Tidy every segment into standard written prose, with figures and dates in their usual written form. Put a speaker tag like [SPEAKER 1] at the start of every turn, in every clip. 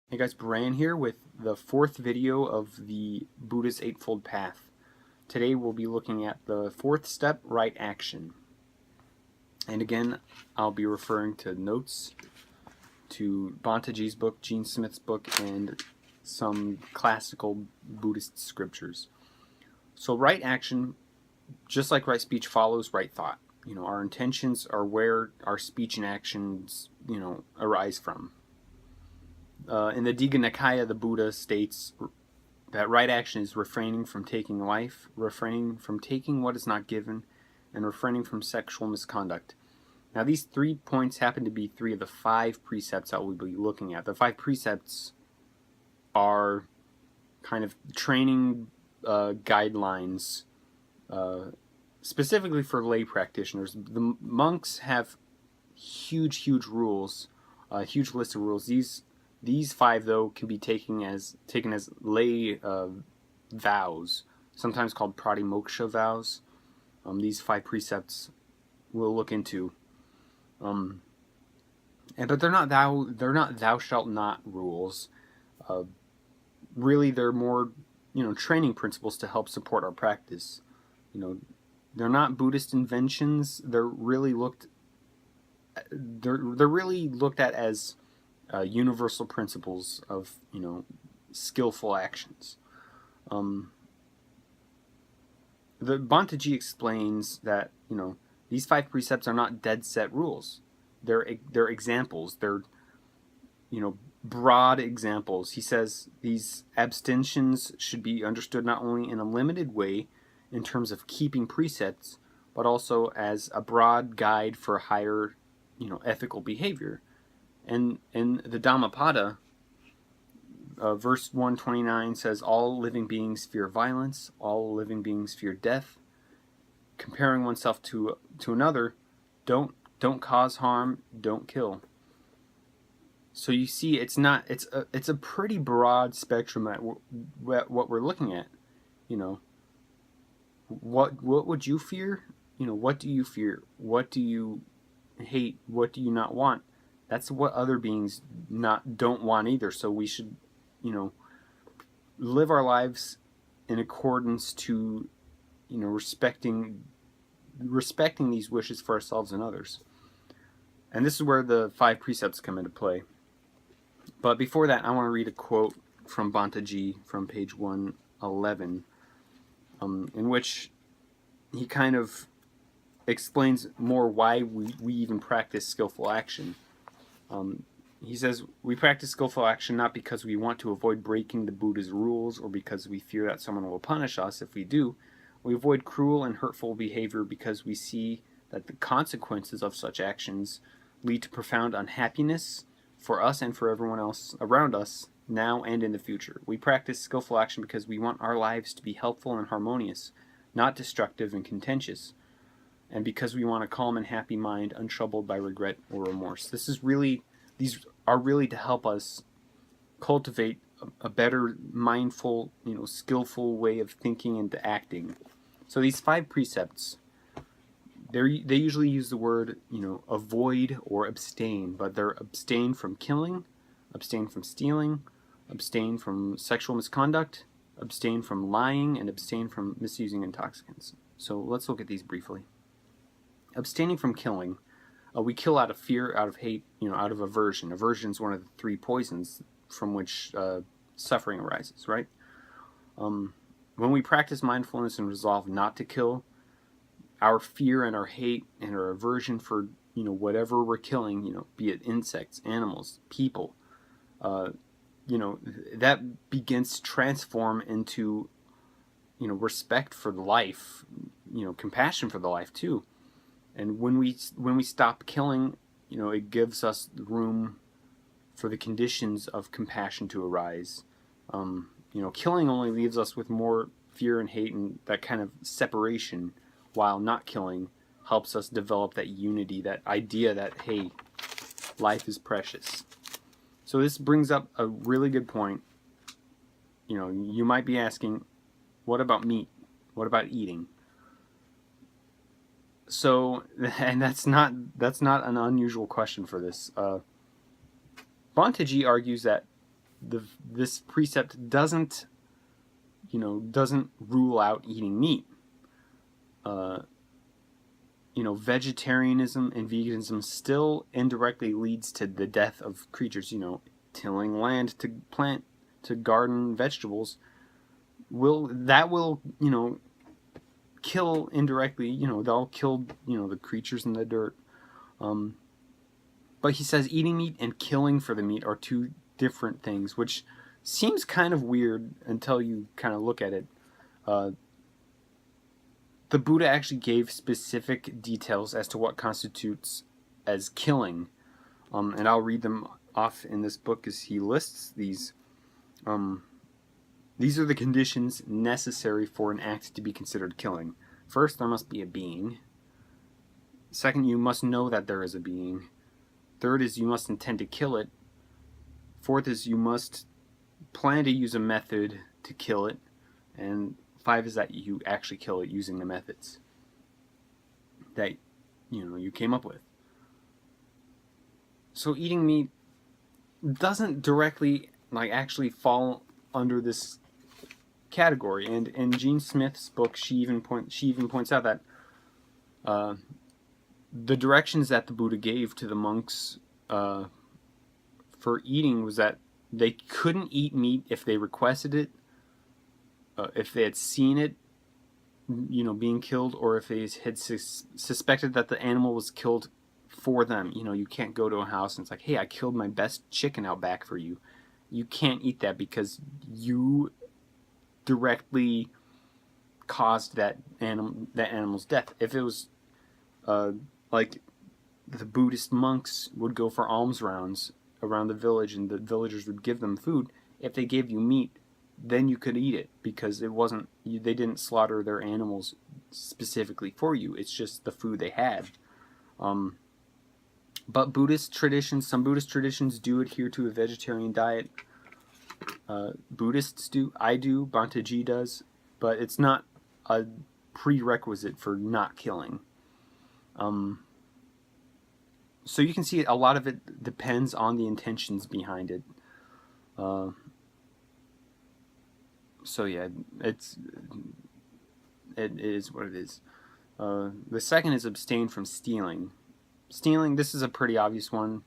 [SPEAKER 1] Hey guys, Brian here with the fourth video of the Buddha's Eightfold Path. Today we'll be looking at the fourth step, right action. And again, I'll be referring to notes, to Bantaji's book, Gene Smith's book, and some classical Buddhist scriptures. So right action, just like right speech, follows right thought. Our intentions are where our speech and actions, arise from. In the Digha Nikaya, the Buddha states that right action is refraining from taking life, refraining from taking what is not given, and refraining from sexual misconduct. Now, these 3 points happen to be 3 of the 5 precepts that we'll be looking at. The 5 precepts are kind of training guidelines specifically for lay practitioners. The monks have huge rules, a huge list of rules. These 5, though, can be taken as lay vows, sometimes called pratimoksha vows. These 5 precepts we'll look into, but they're not thou shalt not rules. Really, they're more training principles to help support our practice. They're not Buddhist inventions. They're really looked at as universal principles of skillful actions. The Bantaji explains that these 5 precepts are not dead set rules. They're examples. They're broad examples. He says these abstentions should be understood not only in a limited way in terms of keeping precepts, but also as a broad guide for higher ethical behavior. And in the Dhammapada, verse 129 says, all living beings fear violence, all living beings fear death. Comparing oneself to another, don't cause harm, don't kill. So you see, it's a pretty broad spectrum at what we're looking at. What would you fear? What do you fear? What do you hate? What do you not want? That's what other beings don't want either. So we should, live our lives in accordance to, respecting these wishes for ourselves and others. And this is where the 5 precepts come into play. But before that, I want to read a quote from Bantaji from page 111, in which he kind of explains more why we even practice skillful action. He says, we practice skillful action not because we want to avoid breaking the Buddha's rules or because we fear that someone will punish us if we do. We avoid cruel and hurtful behavior because we see that the consequences of such actions lead to profound unhappiness for us and for everyone else around us, now and in the future. We practice skillful action because we want our lives to be helpful and harmonious, not destructive and contentious, and because we want a calm and happy mind, untroubled by regret or remorse. These are really to help us cultivate a better, mindful, skillful way of thinking and acting. So these 5 precepts, they usually use the word, avoid or abstain, but they're abstain from killing, abstain from stealing, abstain from sexual misconduct, abstain from lying, and abstain from misusing intoxicants. So let's look at these briefly. Abstaining from killing, we kill out of fear, out of hate, out of aversion. Aversion is one of the 3 poisons from which suffering arises, right? When we practice mindfulness and resolve not to kill, our fear and our hate and our aversion for whatever we're killing, be it insects, animals, people, that begins to transform into respect for the life, compassion for the life too. And when we stop killing, it gives us room for the conditions of compassion to arise. Killing only leaves us with more fear and hate and that kind of separation, while not killing helps us develop that unity, that idea that, hey, life is precious. So this brings up a really good point. You might be asking, what about meat? What about eating? So, and that's not an unusual question for this. Bantaji argues that this precept doesn't rule out eating meat. Vegetarianism and veganism still indirectly leads to the death of creatures. Tilling land to garden vegetables will kill indirectly. They'll kill the creatures in the dirt. But he says eating meat and killing for the meat are two different things, which seems kind of weird until you kind of look at it. The Buddha actually gave specific details as to what constitutes as killing, and I'll read them off in this book as he lists these. These are the conditions necessary for an act to be considered killing. First, there must be a being. Second, you must know that there is a being. Third is you must intend to kill it. Fourth is you must plan to use a method to kill it. And 5 is that you actually kill it using the methods that you came up with. So eating meat doesn't directly actually fall under this category. And in Jean Smith's book, she even points out that the directions that the Buddha gave to the monks for eating was that they couldn't eat meat if they requested it, if they had seen it, being killed, or if they had suspected that the animal was killed for them. You can't go to a house and it's like, hey, I killed my best chicken out back for you. You can't eat that because you directly caused that animal's death. If it was like the Buddhist monks would go for alms rounds around the village and the villagers would give them food, if they gave you meat, then you could eat it because it wasn't, they didn't slaughter their animals specifically for you. It's just the food they had. But some Buddhist traditions do adhere to a vegetarian diet. Buddhists do, I do, Bhante does, but it's not a prerequisite for not killing. So you can see a lot of it depends on the intentions behind it. So yeah, it is what it is. The second is abstain from stealing. Stealing, this is a pretty obvious one.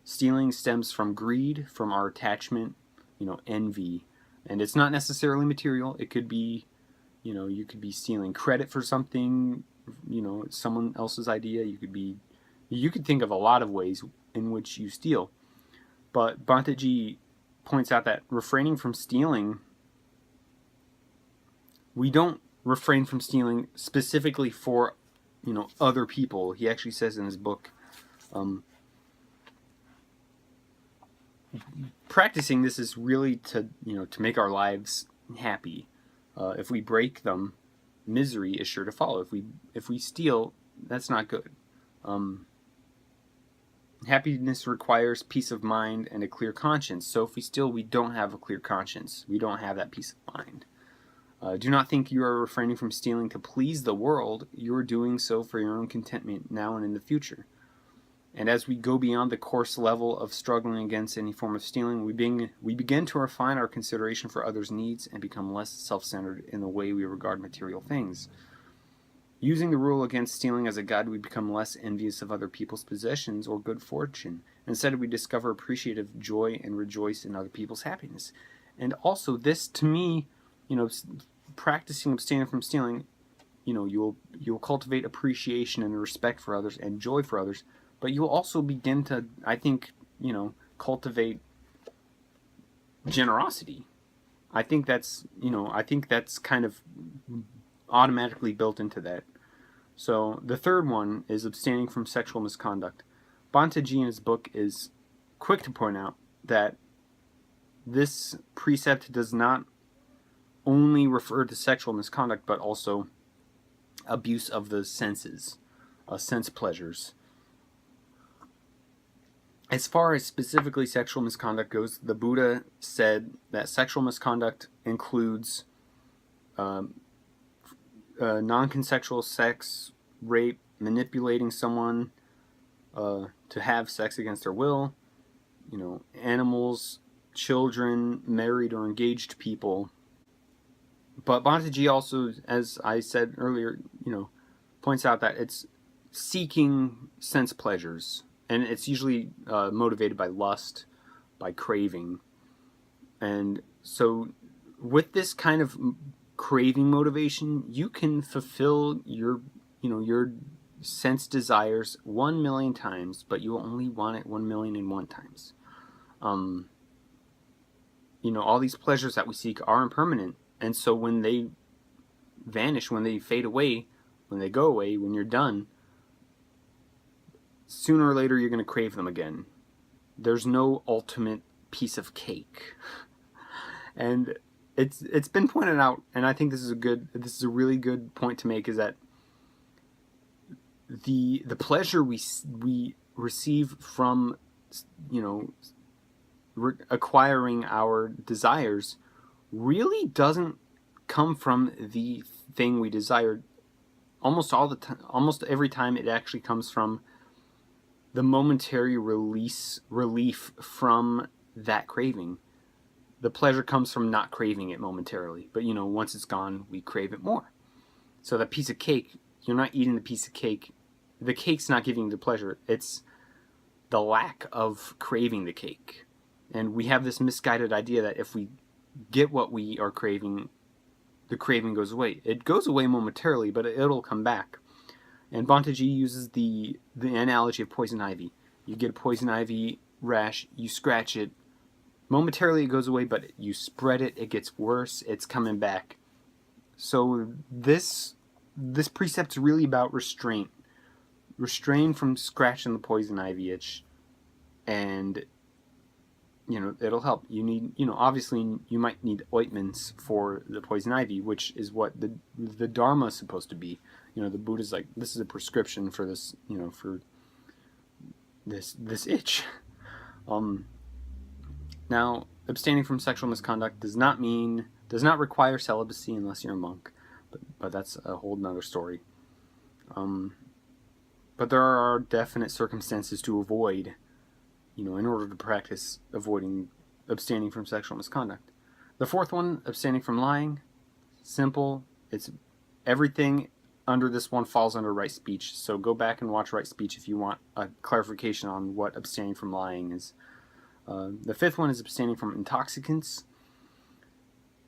[SPEAKER 1] Stealing stems from greed, from our attachment, envy. And it's not necessarily material. It could be, you could be stealing credit for something, someone else's idea. You could think of a lot of ways in which you steal. But Bhante points out that refraining from stealing, we don't refrain from stealing specifically for, other people. He actually says in his book, practicing this is really to make our lives happy. If we break them, misery is sure to follow. If we steal, that's not good. Happiness requires peace of mind and a clear conscience. So if we steal, we don't have a clear conscience. We don't have that peace of mind. Do not think you are refraining from stealing to please the world. You are doing so for your own contentment now and in the future. And as we go beyond the coarse level of struggling against any form of stealing, we begin to refine our consideration for others' needs and become less self-centered in the way we regard material things. Using the rule against stealing as a guide, we become less envious of other people's possessions or good fortune. Instead, we discover appreciative joy and rejoice in other people's happiness. And also, this, to me, practicing abstaining from stealing, you'll cultivate appreciation and respect for others and joy for others, but you'll also begin to, I think, cultivate generosity. I think that's kind of automatically built into that. So the third one is abstaining from sexual misconduct. Bhante in his book is quick to point out that this precept does not only refer to sexual misconduct, but also abuse of the senses, sense pleasures. As far as specifically sexual misconduct goes, the Buddha said that sexual misconduct includes non-consensual sex, rape, manipulating someone to have sex against their will, animals children, married or engaged people. But Bhante Ji also, as I said earlier, points out that it's seeking sense pleasures, and it's usually motivated by lust, by craving. And so with this kind of craving motivation, you can fulfill your sense desires 1,000,000 times, but you only want it 1,000,001 times. All these pleasures that we seek are impermanent, and so when they vanish, when they fade away, when they go away, when you're done, sooner or later you're going to crave them again. There's no ultimate piece of cake. And it's been pointed out, and I think this is a really good point to make, is that the pleasure we receive from acquiring our desires really doesn't come from the thing we desired. Almost all the time, almost every time, it actually comes from the momentary relief from that craving. The pleasure comes from not craving it momentarily, but once it's gone, we crave it more. So that piece of cake, you're not eating the piece of cake. The cake's not giving you the pleasure. It's the lack of craving the cake. And we have this misguided idea that if we get what we are craving, the craving goes away. It goes away momentarily, but it'll come back. And Bhante Ji uses the analogy of poison ivy. You get a poison ivy rash, you scratch it, momentarily it goes away, but you spread it, it gets worse, it's coming back. So this precept's really about restraint. Restrain from scratching the poison ivy itch, and it'll help. You need, obviously you might need ointments for the poison ivy, which is what the Dharma is supposed to be. The Buddha's like, this is a prescription for this, for this itch. Now, abstaining from sexual misconduct does not require celibacy unless you're a monk, but that's a whole nother story. But there are definite circumstances to avoid, in order to practice abstaining from sexual misconduct. The fourth one, abstaining from lying, simple. It's everything under this one falls under right speech. So go back and watch right speech if you want a clarification on what abstaining from lying is. The fifth one is abstaining from intoxicants.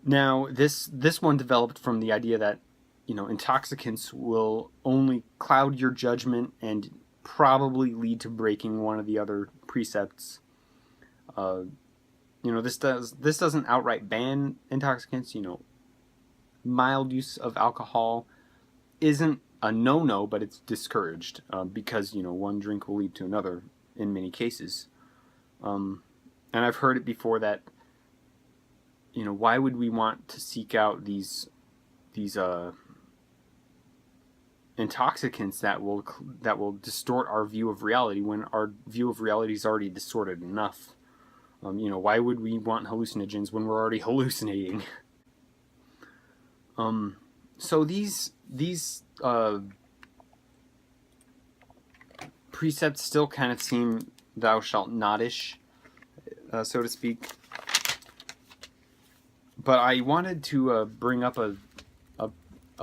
[SPEAKER 1] Now, this one developed from the idea that, intoxicants will only cloud your judgment and probably lead to breaking one of the other precepts. This doesn't outright ban intoxicants. Mild use of alcohol isn't a no-no, but it's discouraged because one drink will lead to another in many cases. And I've heard it before that why would we want to seek out these intoxicants that will distort our view of reality when our view of reality is already distorted enough? Why would we want hallucinogens when we're already hallucinating? So these precepts still kind of seem thou shalt not-ish, so to speak. But I wanted to bring up a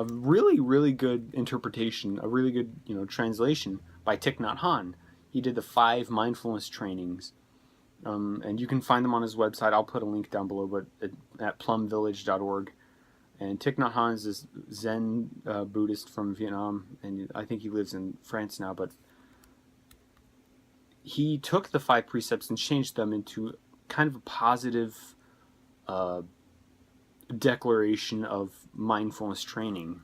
[SPEAKER 1] really, really good interpretation, a really good translation by Thich Nhat Hanh. He did the 5 mindfulness trainings, and you can find them on his website. I'll put a link down below, but at plumvillage.org. And Thich Nhat Hanh is this Zen Buddhist from Vietnam, and I think he lives in France now, but he took the 5 precepts and changed them into kind of a positive declaration of mindfulness training.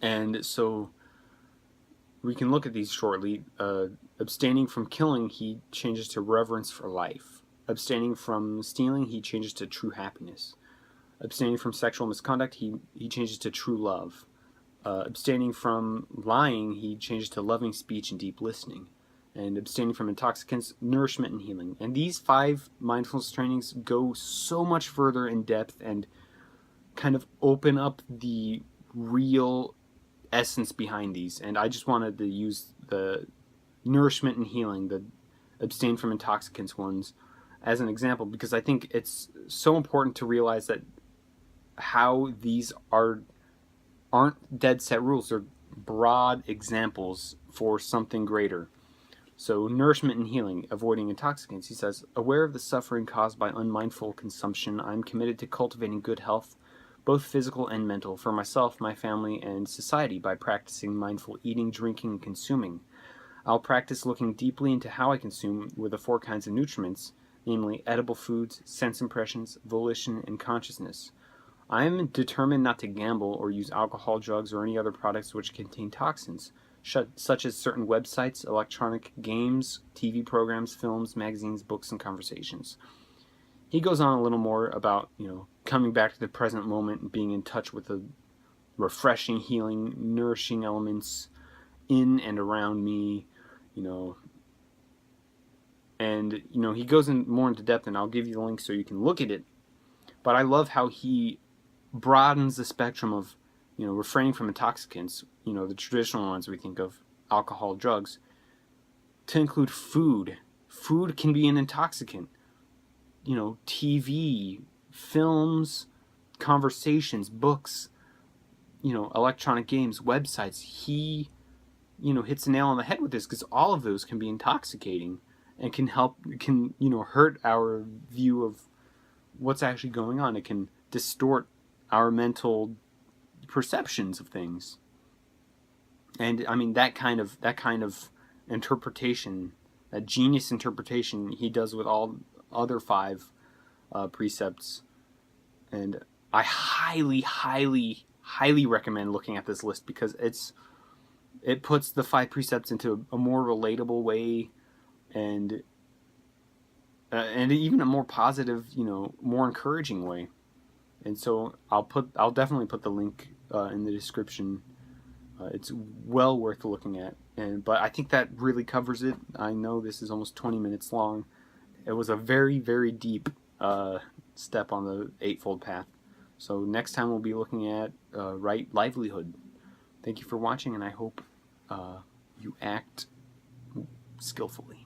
[SPEAKER 1] And so we can look at these shortly. Abstaining from killing, he changes to reverence for life. Abstaining from stealing, he changes to true happiness. Abstaining from sexual misconduct, he changes to true love. Abstaining from lying, he changes to loving speech and deep listening. And abstaining from intoxicants, nourishment and healing. And these 5 mindfulness trainings go so much further in depth and kind of open up the real essence behind these. And I just wanted to use the nourishment and healing, the abstain from intoxicants ones, as an example, because I think it's so important to realize that how these aren't dead set rules. They're broad examples for something greater. So, nourishment and healing, avoiding intoxicants. He says, aware of the suffering caused by unmindful consumption, I am committed to cultivating good health, both physical and mental, for myself, my family, and society by practicing mindful eating, drinking, and consuming. I'll practice looking deeply into how I consume with the four kinds of nutriments, namely edible foods, sense impressions, volition, and consciousness. I am determined not to gamble or use alcohol, drugs, or any other products which contain toxins, such as certain websites, electronic games, TV programs, films, magazines, books, and conversations. He goes on a little more about, coming back to the present moment and being in touch with the refreshing, healing, nourishing elements in and around me, and he goes in more into depth, and I'll give you the link so you can look at it. But I love how he broadens the spectrum of, refraining from intoxicants, the traditional ones we think of, alcohol, drugs, to include food. Food can be an intoxicant. TV, films, conversations, books, electronic games, websites. He, hits the nail on the head with this, because all of those can be intoxicating and can hurt our view of what's actually going on. It can distort our mental perceptions of things. And I mean, that kind of interpretation, that genius interpretation, he does with all other 5 precepts. And I highly, highly, highly recommend looking at this list, because it puts the 5 precepts into a more relatable way, and even a more positive, more encouraging way. And so I'll definitely put the link in the description. It's well worth looking at. But I think that really covers it. I know this is almost 20 minutes long. It was a very, very deep step on the Eightfold path. So next time we'll be looking at right livelihood. Thank you for watching, and I hope you act skillfully.